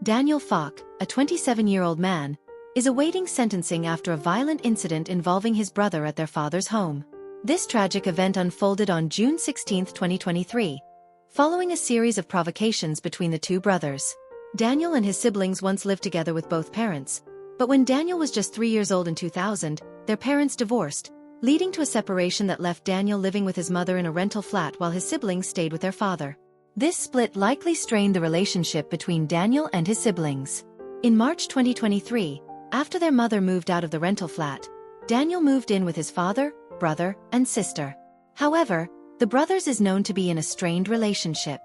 Daniel Falk, a 27-year-old man, is awaiting sentencing after a violent incident involving his brother at their father's home. This tragic event unfolded on June 16, 2023, following a series of provocations between the two brothers. Daniel and his siblings once lived together with both parents, but when Daniel was just 3 years old in 2000, their parents divorced, leading to a separation that left Daniel living with his mother in a rental flat while his siblings stayed with their father. This split likely strained the relationship between Daniel and his siblings. In March 2023, after their mother moved out of the rental flat, Daniel moved in with his father, brother, and sister. However, the brothers is known to be in a strained relationship.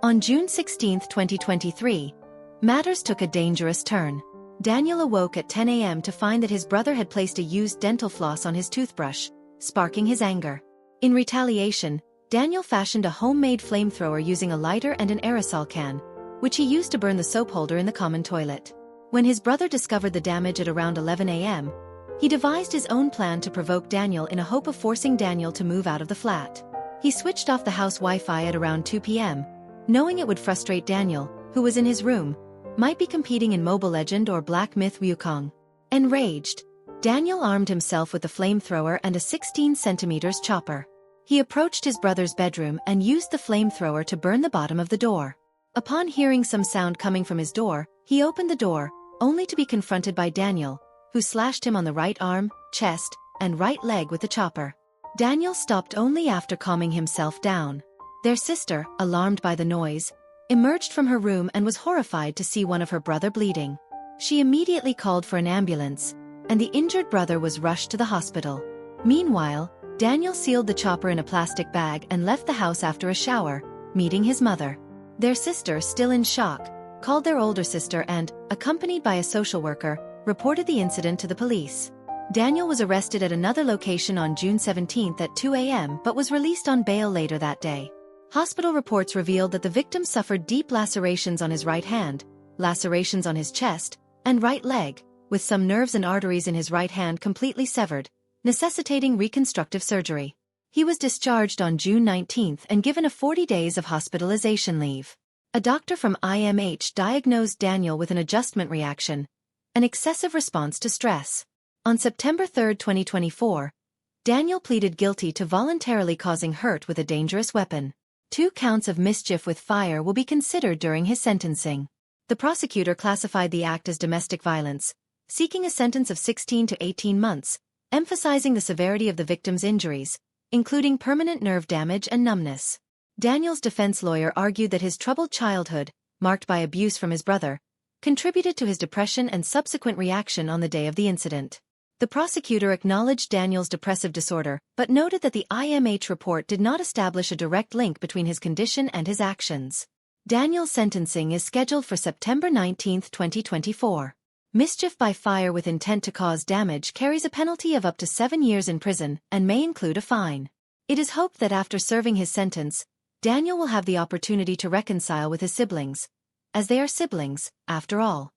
On June 16, 2023, matters took a dangerous turn. Daniel awoke at 10 a.m. to find that his brother had placed a used dental floss on his toothbrush, sparking his anger. In retaliation, Daniel fashioned a homemade flamethrower using a lighter and an aerosol can, which he used to burn the soap holder in the common toilet. When his brother discovered the damage at around 11 a.m., he devised his own plan to provoke Daniel in a hope of forcing Daniel to move out of the flat. He switched off the house Wi-Fi at around 2 p.m., knowing it would frustrate Daniel, who was in his room, might be competing in Mobile Legend or Black Myth Wukong. Enraged, Daniel armed himself with a flamethrower and a 16 centimeters chopper. He approached his brother's bedroom and used the flamethrower to burn the bottom of the door. Upon hearing some sound coming from his door, he opened the door, only to be confronted by Daniel, who slashed him on the right arm, chest, and right leg with the chopper. Daniel stopped only after calming himself down. Their sister, alarmed by the noise, emerged from her room and was horrified to see one of her brother bleeding. She immediately called for an ambulance, and the injured brother was rushed to the hospital. Meanwhile, Daniel sealed the chopper in a plastic bag and left the house after a shower, meeting his mother. Their sister, still in shock, called their older sister and, accompanied by a social worker, reported the incident to the police. Daniel was arrested at another location on June 17 at 2 a.m. but was released on bail later that day. Hospital reports revealed that the victim suffered deep lacerations on his right hand, lacerations on his chest, and right leg, with some nerves and arteries in his right hand completely severed, necessitating reconstructive surgery. He was discharged on June 19 and given a 40 days of hospitalization leave. A doctor from IMH diagnosed Daniel with an adjustment reaction, an excessive response to stress. On September 3, 2024, Daniel pleaded guilty to voluntarily causing hurt with a dangerous weapon. 2 counts of mischief with fire will be considered during his sentencing. The prosecutor classified the act as domestic violence, seeking a sentence of 16 to 18 months, emphasizing the severity of the victim's injuries, including permanent nerve damage and numbness. Daniel's defense lawyer argued that his troubled childhood, marked by abuse from his brother, contributed to his depression and subsequent reaction on the day of the incident. The prosecutor acknowledged Daniel's depressive disorder, but noted that the IMH report did not establish a direct link between his condition and his actions. Daniel's sentencing is scheduled for September 19, 2024. Mischief by fire with intent to cause damage carries a penalty of up to 7 years in prison and may include a fine. It is hoped that after serving his sentence, Daniel will have the opportunity to reconcile with his siblings, as they are siblings, after all.